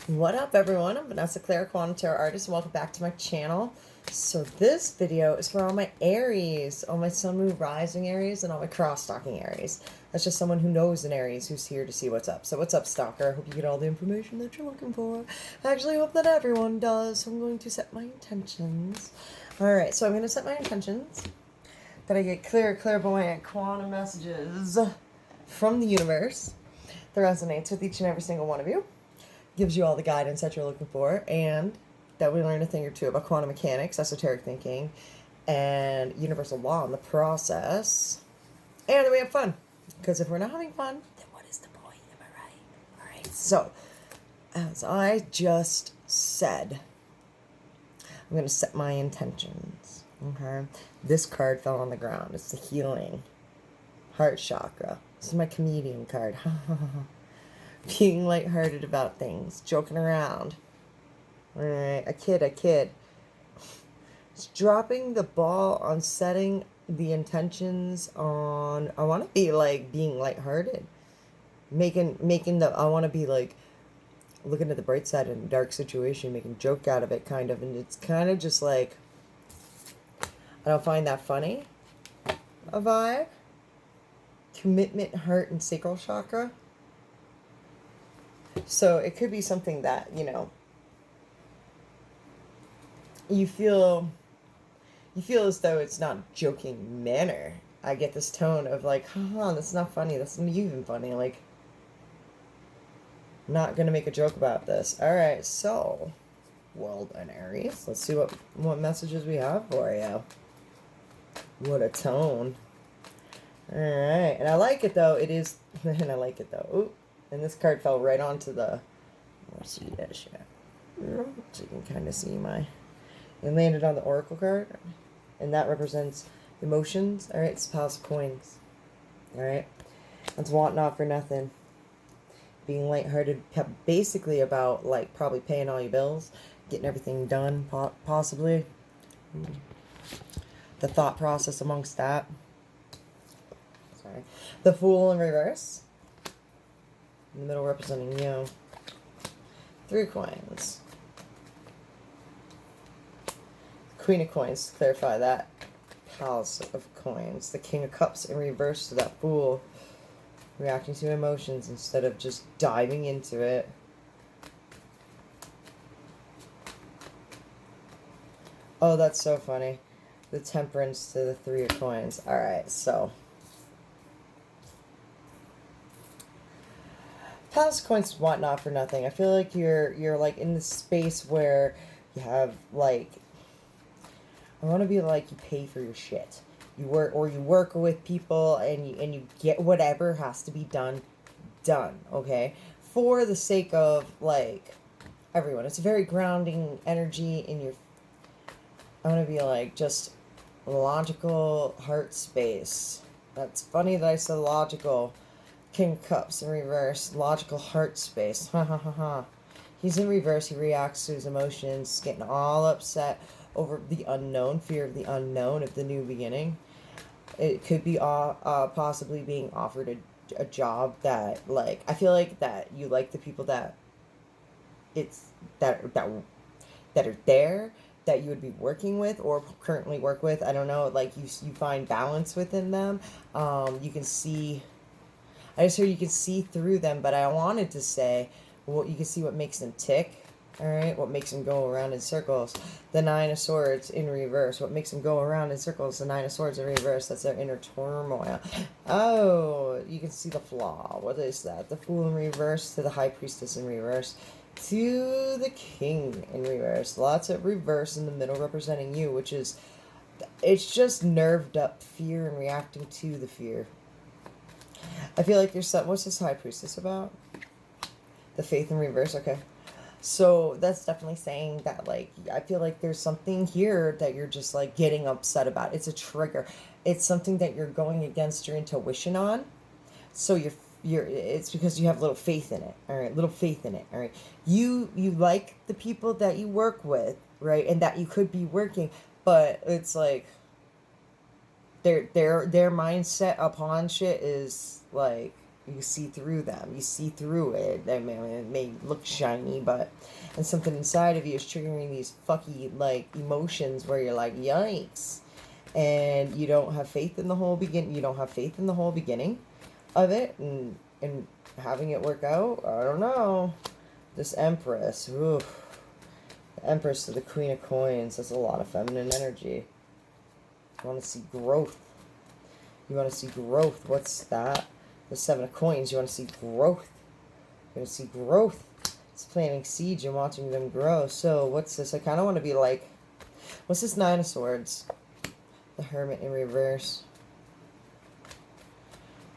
What up, everyone? I'm Vanessa Claire, Quantum Tarot Artist, and welcome back to my channel. So this video is for all my Aries, all my Sun, Moon, Rising Aries, and all my cross-stalking Aries. That's just someone who knows an Aries who's here to see what's up. So what's up, Stalker? I hope you get all the information that you're looking for. I actually hope that everyone does, so I'm going to set my intentions. Alright, so I'm going to set my intentions. That I get clear, clairvoyant, quantum messages from the universe that resonates with each and every single one of you. Gives you all the guidance that you're looking for, and that we learn a thing or two about quantum mechanics, esoteric thinking, and universal law in the process. And that we have fun. Because if we're not having fun, then what is the point? Am I right? Alright, so, as I just said, I'm going to set my intentions. Okay? This card fell on the ground. It's the healing heart chakra. This is my comedian card. Being lighthearted about things, joking around. Alright, a kid. It's dropping the ball on setting the intentions on, I want to be like being lighthearted. I want to be like looking at the bright side in a dark situation, making a joke out of it, kind of. And it's kind of just like, I don't find that funny, a vibe. Commitment, heart, and sacral chakra. So it could be something that, you know, you feel as though it's not a joking manner. I get this tone of like, haha, that's not funny. That's not even funny. Like, I'm not going to make a joke about this. All right, so, well done, Aries. Let's see what messages we have for you. What a tone. All right, and I like it, though. It is, and I like it, though. Ooh. And this card fell right onto the, let's see that shit. So you can kind of see it landed on the Oracle card. And that represents emotions. Alright, it's Palace of Coins. Alright. That's want not for nothing. Being lighthearted, basically about, like, probably paying all your bills. Getting everything done, possibly. The thought process amongst that. Sorry. The Fool in reverse. In the middle representing you. 3 coins. Queen of Coins, to clarify that. Palace of Coins. The King of Cups in reverse to that Fool. Reacting to emotions instead of just diving into it. Oh, that's so funny. The Temperance to the 3 of Coins. Alright, so. Palace of Coins want not for nothing. I feel like you're like in this space where you have like, I want to be like you pay for your shit. You work with people and you get whatever has to be done, okay? For the sake of like everyone. It's a very grounding energy in your, I want to be like just logical heart space. That's funny that I said logical. King of Cups in reverse. Logical heart space. Ha ha ha ha. He's in reverse. He reacts to his emotions. Getting all upset over the unknown. Fear of the unknown. Of the new beginning. It could be possibly being offered a job that, like, I feel like that you like the people that that are there, that you would be working with or currently work with. I don't know. Like, you find balance within them. You can see... I just heard you can see through them, but I wanted to say, well, you can see what makes them tick, all right? What makes them go around in circles. The 9 of Swords in reverse. What makes them go around in circles? The 9 of Swords in reverse. That's their inner turmoil. Oh, you can see the flaw. What is that? The Fool in reverse to the High Priestess in reverse to the King in reverse. Lots of reverse in the middle representing you, which is, it's just nerved up fear and reacting to the fear. I feel like there's some... What's this High Priestess about? The Faith in reverse. Okay. So that's definitely saying that, like, I feel like there's something here that you're just, like, getting upset about. It's a trigger. It's something that you're going against your intuition on. So it's because you have little faith in it. All right. Little faith in it. All right. You like the people that you work with, right? And that you could be working. But it's like... Their mindset upon shit is like You see through them. You see through it. I mean, it may look shiny, but and something inside of you is triggering these fucky like emotions where you're like, yikes, and you don't have faith in the whole begin. You don't have faith in the whole beginning of it, and having it work out. I don't know. This Empress, oof. The Empress to the Queen of Coins. That's a lot of feminine energy. You want to see growth. You want to see growth. What's that? The Seven of Coins. You want to see growth. You want to see growth. It's planting seeds and watching them grow. So what's this? I kind of want to be like, what's this Nine of Swords? The Hermit in reverse.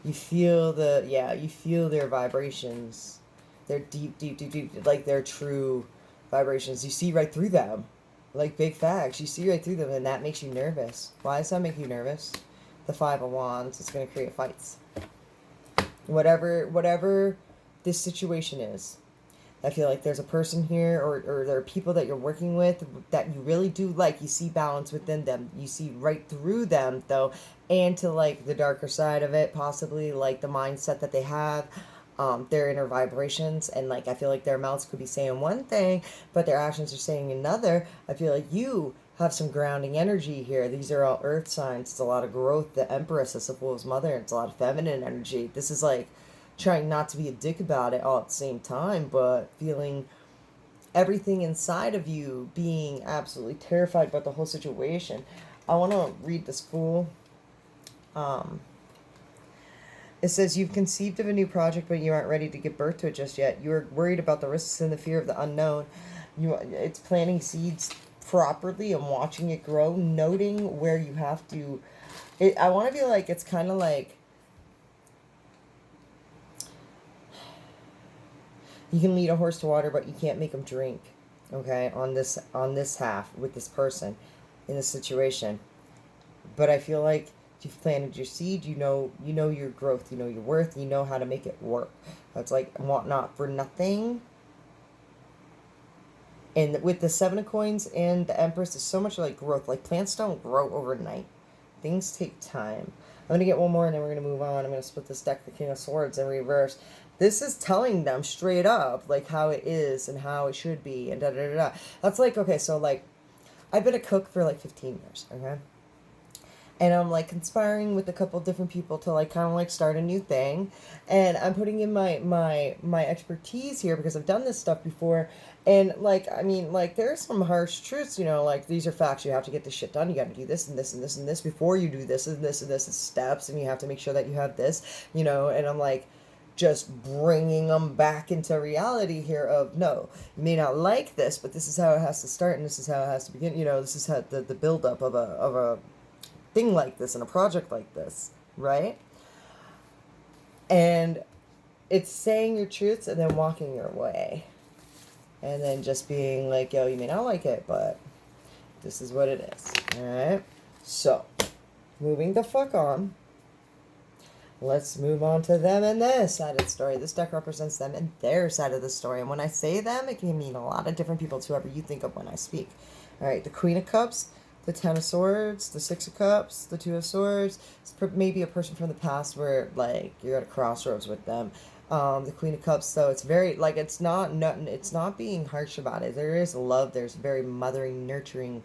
You feel the, yeah, you feel their vibrations. They're deep, deep, deep, deep, like they're true vibrations. You see right through them. Like big facts. You see right through them, and that makes you nervous. Why does that make you nervous? The Five of Wands. It's going to create fights. Whatever this situation is, I feel like there's a person here, or there are people that you're working with that you really do like. You see balance within them. You see right through them, though, and to like the darker side of it, possibly like the mindset that they have, their inner vibrations, and like I feel like their mouths could be saying one thing, but their actions are saying another. I feel like you have some grounding energy here. These are all earth signs. It's a lot of growth. The Empress is the Fool's Mother. It's a lot of feminine energy. This is like trying not to be a dick about it all at the same time, but feeling everything inside of you being absolutely terrified about the whole situation. I want to read this Fool. It says, you've conceived of a new project, but you aren't ready to give birth to it just yet. You're worried about the risks and the fear of the unknown. It's planting seeds properly and watching it grow, noting where you have to. I want to be like, it's kind of like you can lead a horse to water, but you can't make him drink. Okay, on this half with this person in this situation. But I feel like you've planted your seed. You know your growth. You know your worth. You know how to make it work. That's like want not for nothing. And with the Seven of Coins and the Empress, there's so much like growth. Like plants don't grow overnight. Things take time. I'm going to get one more and then we're going to move on. I'm going to split this deck, the King of Swords, in reverse. This is telling them straight up, like, how it is and how it should be and da-da-da-da. That's like, okay, so, like, I've been a cook for, like, 15 years, okay? And I'm, like, conspiring with a couple different people to, like, kind of, like, start a new thing. And I'm putting in my expertise here because I've done this stuff before. And, like, I mean, like, there's some harsh truths, you know, like, these are facts. You have to get this shit done. You got to do this and this and this and this before you do this and this and this steps. And you have to make sure that you have this, you know. And I'm, like, just bringing them back into reality here of, no, you may not like this, but this is how it has to start and this is how it has to begin. You know, this is how the buildup of a thing like this and a project like this, right? And it's saying your truths and then walking your way. And then just being like, yo, you may not like it, but this is what it is. Alright? So, moving the fuck on. Let's move on to them and their side of the story. This deck represents them and their side of the story. And when I say them, it can mean a lot of different people. It's whoever you think of when I speak. Alright, the Queen of Cups, the Ten of Swords, the Six of Cups, the Two of Swords. It's maybe a person from the past where, like, you're at a crossroads with them. The Queen of Cups, so it's very, like, it's not being harsh about it. There is love. There's very mothering, nurturing,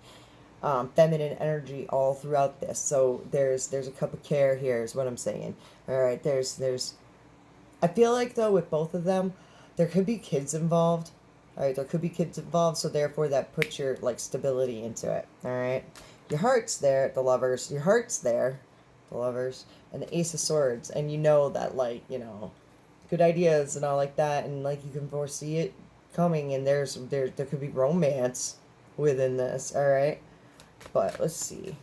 feminine energy all throughout this. So there's a cup of care here is what I'm saying. All right, there's I feel like, though, with both of them, there could be kids involved. All right, there could be kids involved, so therefore that puts your, like, stability into it. All right, your heart's there, the Lovers. Your heart's there, the Lovers, and the Ace of Swords, and you know that, like, you know, good ideas and all like that, and like you can foresee it coming, and there could be romance within this. All right, but let's see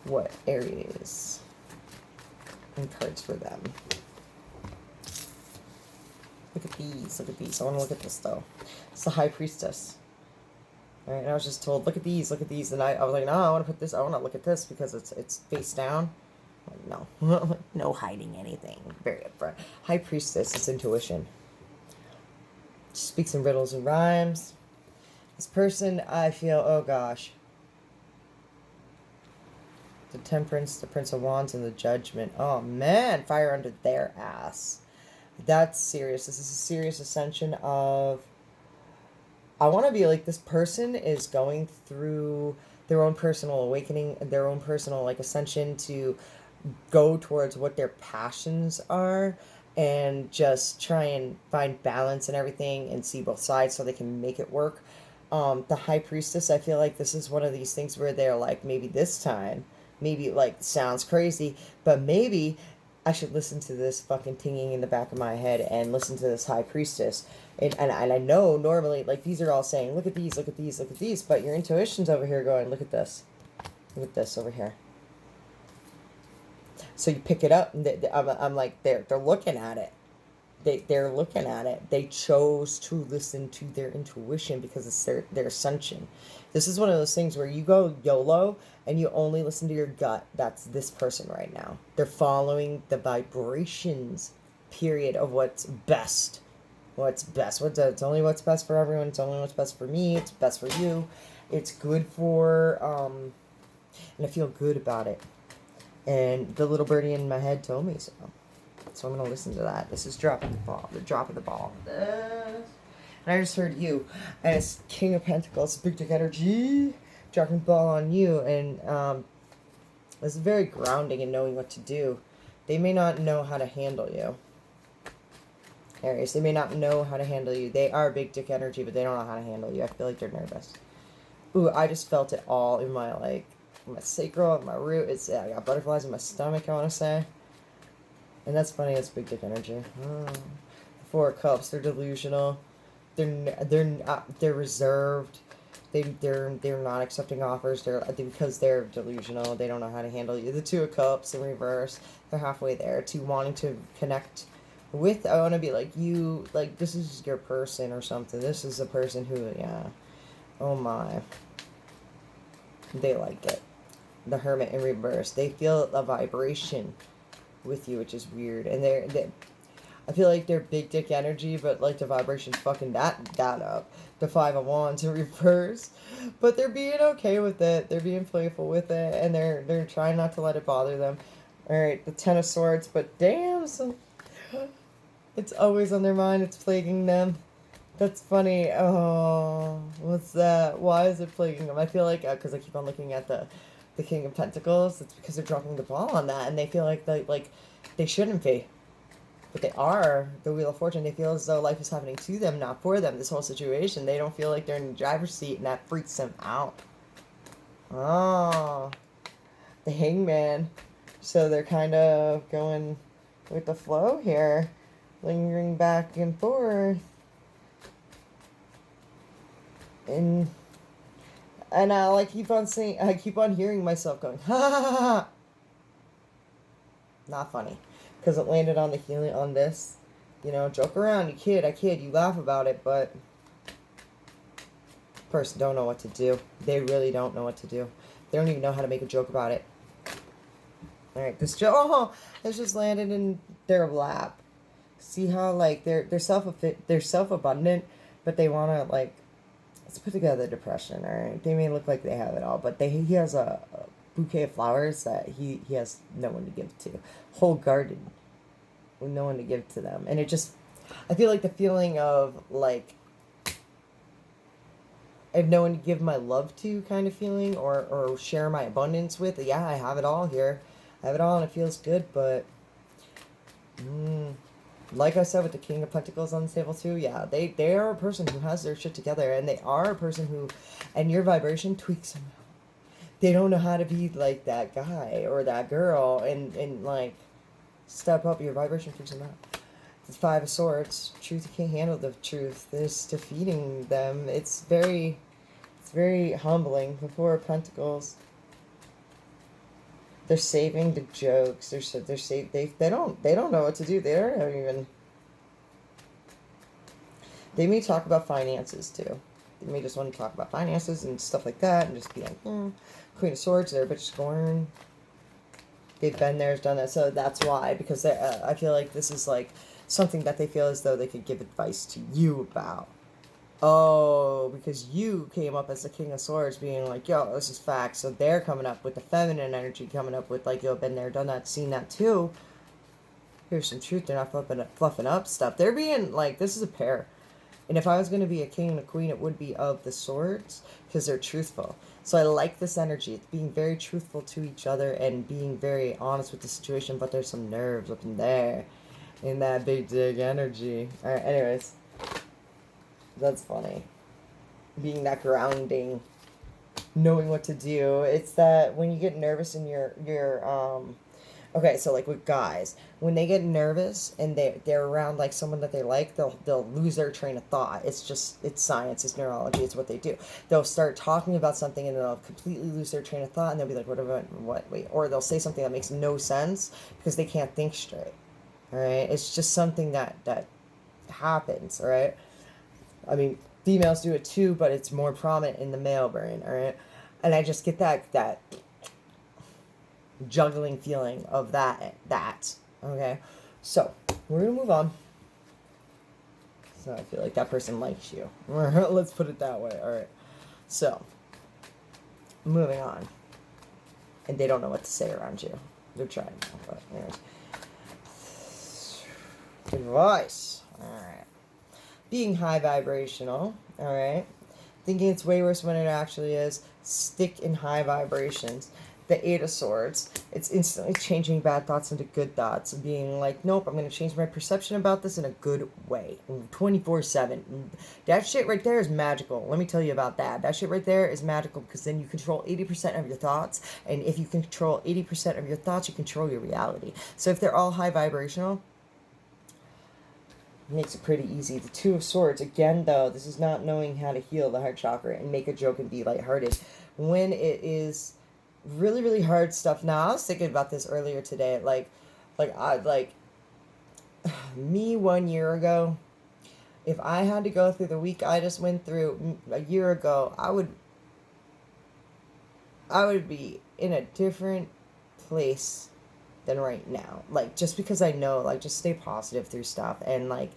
what Aries and cards for them. Look at these. Look at these. I want to look at this though. It's the High Priestess. All right, and I was just told, look at these, and I was like, no, I want to put this. I want to look at this because it's face down. No, no hiding anything. Very upfront. High Priestess is intuition. She speaks in riddles and rhymes. This person, I feel, oh gosh. The Temperance, the Prince of Wands, and the Judgment. Oh man, fire under their ass. That's serious. This is a serious ascension of, I want to be like, this person is going through their own personal awakening, their own personal like ascension to go towards what their passions are and just try and find balance and everything and see both sides so they can make it work. The High Priestess, I feel like this is one of these things where they're like, maybe this time, maybe like sounds crazy, but maybe I should listen to this fucking tinging in the back of my head and listen to this High Priestess. And I know normally, like, these are all saying, look at these, look at these, look at these, but your intuition's over here going, look at this. Look at this over here. So you pick it up, and I'm like, they're looking at it. They're looking at it. They chose to listen to their intuition because it's their ascension. This is one of those things where you go YOLO and you only listen to your gut. That's this person right now. They're following the vibrations, period, of what's best. What's best. It's only what's best for everyone. It's only what's best for me. It's best for you. It's good for, and I feel good about it. And the little birdie in my head told me so. So I'm going to listen to that. This is dropping the ball. The drop of the ball. And I just heard you. And it's King of Pentacles. Big dick energy. Dropping the ball on you. And it's very grounding in knowing what to do. They may not know how to handle you. Aries, they may not know how to handle you. They are big dick energy, but they don't know how to handle you. I feel like they're nervous. Ooh, I just felt it all in my, like, my sacral, my root. I got butterflies in my stomach, I want to say. And that's funny, it's big dick energy. The Four of Cups, they're delusional. They're reserved. They're not accepting offers. Because they're delusional. They don't know how to handle you. The Two of Cups in reverse. They're halfway there to wanting to connect with. I want to be like, you, like, this is your person or something. This is a person who, yeah. Oh my. They like it. The Hermit in reverse. They feel a vibration with you, which is weird. And I feel like they're big dick energy, but like the vibration's fucking that up. The Five of Wands in reverse. But they're being okay with it. They're being playful with it. And they're trying not to let it bother them. Alright, the Ten of Swords. But damn, it's always on their mind. It's plaguing them. That's funny. Oh, what's that? Why is it plaguing them? I feel like, because I keep on looking at the King of Pentacles, it's because they're dropping the ball on that, and they feel like they shouldn't be. But they are. The Wheel of Fortune, they feel as though life is happening to them, not for them. This whole situation, they don't feel like they're in the driver's seat, and that freaks them out. Oh, the Hangman. So they're kind of going with the flow here, lingering back and forth. And I keep on saying, I keep on hearing myself going, ha ha ha ha. Not funny. Because it landed on the healing, on this. You know, joke around, you kid, you laugh about it, but person don't know what to do. They really don't know what to do. They don't even know how to make a joke about it. Alright, this just landed in their lap. See how, like, they're self-abundant, but they want to, like, let's put together depression, alright? They may look like they have it all, but he has a bouquet of flowers that he has no one to give to. Whole garden with no one to give to them. And it just, I feel like the feeling of, like, I have no one to give my love to kind of feeling, or share my abundance with. Yeah, I have it all here. I have it all and it feels good, but like I said with the King of Pentacles on the table too, yeah, they are a person who has their shit together, and they are a person who, and your vibration tweaks them. They don't know how to be like that guy or that girl and like step up. Your vibration freaks them out. The Five of Swords. Truth, you can't handle the truth. This defeating them. It's very humbling. The Four of Pentacles. They're saving the jokes. They don't know what to do. They don't even. They may talk about finances too. They may just want to talk about finances and stuff like that, and just be like, Queen of Swords. They're a bitch scorn. They've been there, done that. So that's why, because I feel like this is like something that they feel as though they could give advice to you about. Oh, because you came up as the King of Swords being like, yo, this is fact. So they're coming up with the feminine energy, coming up with like, yo, been there, done that, seen that too. Here's some truth. They're not fluffing up stuff. They're being like, this is a pair. And if I was going to be a king and a queen, it would be of the swords because they're truthful. So I like this energy. It's being very truthful to each other and being very honest with the situation, but there's some nerves up in there in that big dig energy. All right, anyways. That's funny. Being that grounding, knowing what to do. It's that when you get nervous in your okay, so like with guys, when they get nervous and they're around like someone that they like, they'll lose their train of thought. It's science, it's neurology, it's what they do. They'll start talking about something and they'll completely lose their train of thought and they'll be like, wait, or they'll say something that makes no sense because they can't think straight. All right, it's just something that happens. All right. I mean, females do it too, but it's more prominent in the male brain, all right? And I just get that juggling feeling of that, okay? So, we're going to move on. So, I feel like that person likes you. Let's put it that way, all right? So, moving on. And they don't know what to say around you. They're trying, but anyways. Advice, all right. Being high vibrational, all right? Thinking it's way worse when it actually is. Stick in high vibrations. The Eight of Swords. It's instantly changing bad thoughts into good thoughts. Being like, nope, I'm going to change my perception about this in a good way. 24/7. That shit right there is magical. Let me tell you about that. That shit right there is magical because then you control 80% of your thoughts. And if you control 80% of your thoughts, you control your reality. So if they're all high vibrational, makes it pretty easy. The Two of Swords, again though, this is not knowing how to heal the heart chakra and make a joke and be lighthearted. When it is really, really hard stuff. Now, I was thinking about this earlier today. Like me 1 year ago, if I had to go through the week I just went through a year ago, I would be in a different place than right now. Like, just because I know, like, just stay positive through stuff. And, like,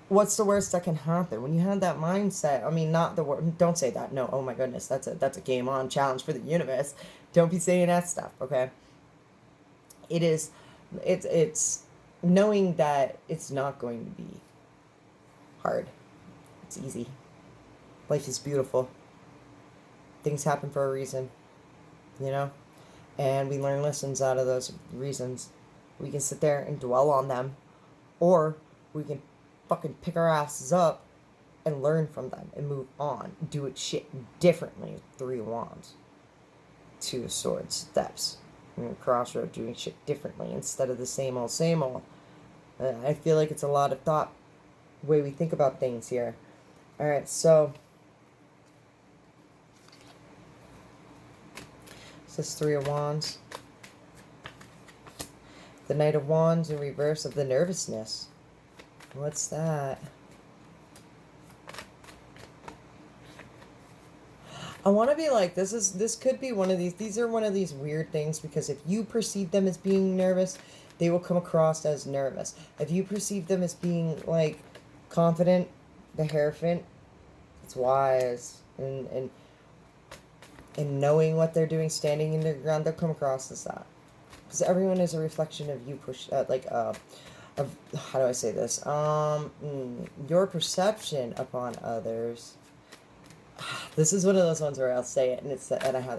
what's the worst that can happen? When you have that mindset, I mean, not the word, don't say that. No, oh my goodness, that's a game on challenge for the universe. Don't be saying that stuff, okay? It's knowing that it's not going to be hard. It's easy. Life is beautiful. Things happen for a reason, you know? And we learn lessons out of those reasons. We can sit there and dwell on them, or we can fucking pick our asses up and learn from them and move on. Do it shit differently. Three of Wands. Two of Swords. Steps. Crossroad, doing shit differently instead of the same old, same old. I feel like it's a lot of thought, way we think about things here. Alright, so this is Three of Wands. The Knight of Wands in reverse of the nervousness. What's that? I want to be like, this could be one of these are one of these weird things, because if you perceive them as being nervous, they will come across as nervous. If you perceive them as being like confident, the Hierophant, it's wise, and knowing what they're doing, standing in their ground, they'll come across as that. Because everyone is a reflection of you, of, how do I say this? Your perception upon others. This is one of those ones where I'll say it, and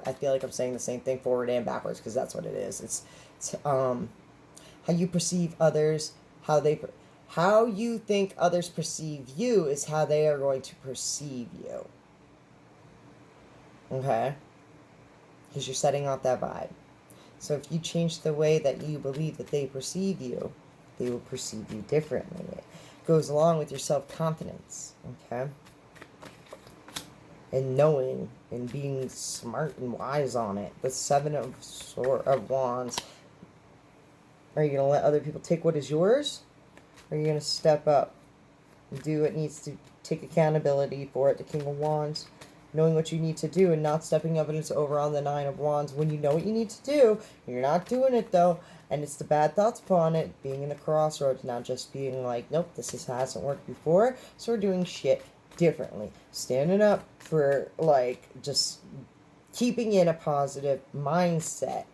I feel like I'm saying the same thing forward and backwards, because that's what it is. It's how you perceive others, how you think others perceive you is how they are going to perceive you. Okay? Because you're setting off that vibe. So if you change the way that you believe that they perceive you, they will perceive you differently. It goes along with your self-confidence. Okay? And knowing and being smart and wise on it. The Seven of Wands. Are you going to let other people take what is yours? Or are you going to step up and do what needs to take accountability for it? The King of Wands. knowing what you need to do and not stepping evidence over on the Nine of Wands when you know what you need to do. You're not doing it though, and it's the bad thoughts upon it, being in the crossroads, not just being like, nope, hasn't worked before, so we're doing shit differently. Standing up for, like, just keeping in a positive mindset.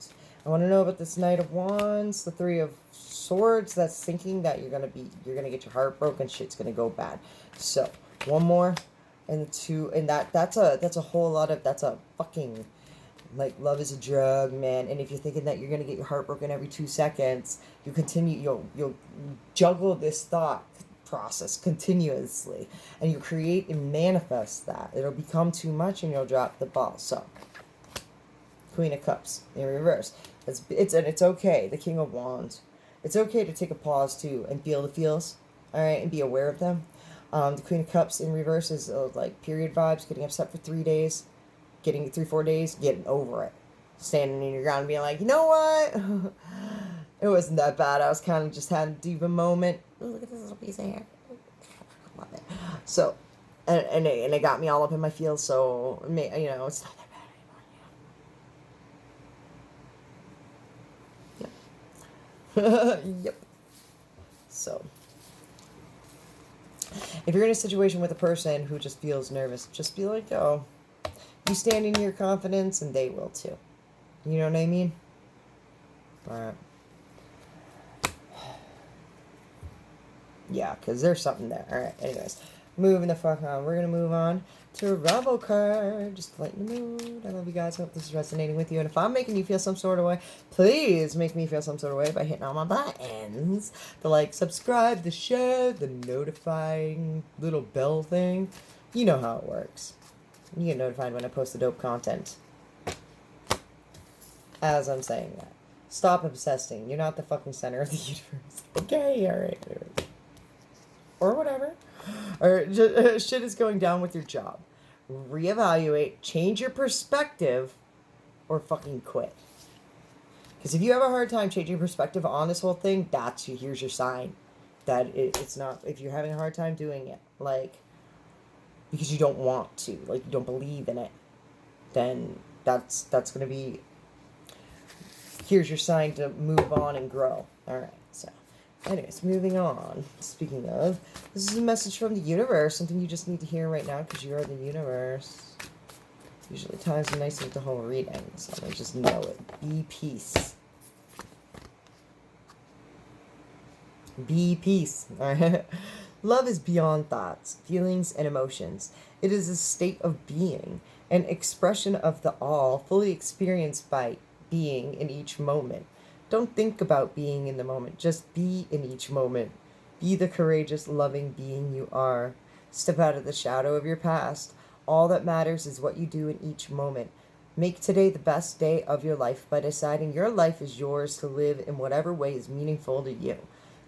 I want to know about this Knight of Wands, the Three of Swords. That's thinking that you're gonna get your heart broken. Shit's gonna go bad. So one more, and the two, and that's a whole lot of, that's a fucking, like, love is a drug, man. And if you're thinking that you're gonna get your heart broken every 2 seconds, you'll juggle this thought process continuously, and you create and manifest that. It'll become too much, and you'll drop the ball. So, Queen of Cups in reverse. It's okay. The King of Wands. It's okay to take a pause too and feel the feels, all right, and be aware of them. The Queen of Cups in reverse is like period vibes, getting upset for 3 days, getting 3-4 days, getting over it, standing in your ground and being like, you know what, it wasn't that bad. I was kind of just had a diva moment. Ooh, look at this little piece of hair. I love it. So, and it got me all up in my feels. So, you know, it's not that bad anymore. Yep. Yep. So, if you're in a situation with a person who just feels nervous, just be like, oh, you stand in your confidence and they will too. You know what I mean? All right. Yeah, because there's something there. All right, anyways. Moving the fuck on. We're going to move on to a Rebel card. Just to lighten the mood. I love you guys. Hope this is resonating with you. And if I'm making you feel some sort of way, please make me feel some sort of way by hitting all my buttons. The like, subscribe, the share, the notifying little bell thing. You know how it works. You get notified when I post the dope content. As I'm saying that. Stop obsessing. You're not the fucking center of the universe. Okay, alright. Or whatever. Or just, shit is going down with your job. Reevaluate, change your perspective, or fucking quit. Because if you have a hard time changing your perspective on this whole thing, here's your sign that it's not, if you're having a hard time doing it, like, because you don't want to, like, you don't believe in it, then that's going to be, here's your sign to move on and grow. Alright, so. Anyways, moving on. Speaking of, this is a message from the universe. Something you just need to hear right now because you are the universe. Usually ties nicely with the whole reading, so I just know it. Be peace. Be peace. Alright? Love is beyond thoughts, feelings, and emotions. It is a state of being, an expression of the all, fully experienced by being in each moment. Don't think about being in the moment. Just be in each moment. Be the courageous, loving being you are. Step out of the shadow of your past. All that matters is what you do in each moment. Make today the best day of your life by deciding your life is yours to live in whatever way is meaningful to you.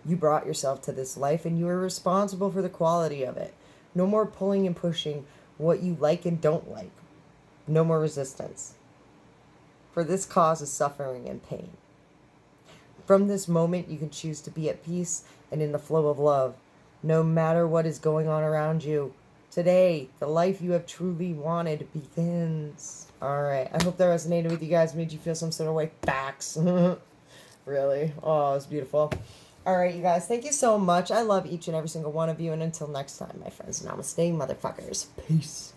You brought yourself to this life and you are responsible for the quality of it. No more pulling and pushing what you like and don't like. No more resistance. For this causes suffering and pain. From this moment, you can choose to be at peace and in the flow of love, no matter what is going on around you. Today, the life you have truly wanted begins. All right. I hope that resonated with you guys, made you feel some sort of way. Facts. Really? Oh, it's beautiful. All right, you guys. Thank you so much. I love each and every single one of you. And until next time, my friends, namaste, motherfuckers. Peace.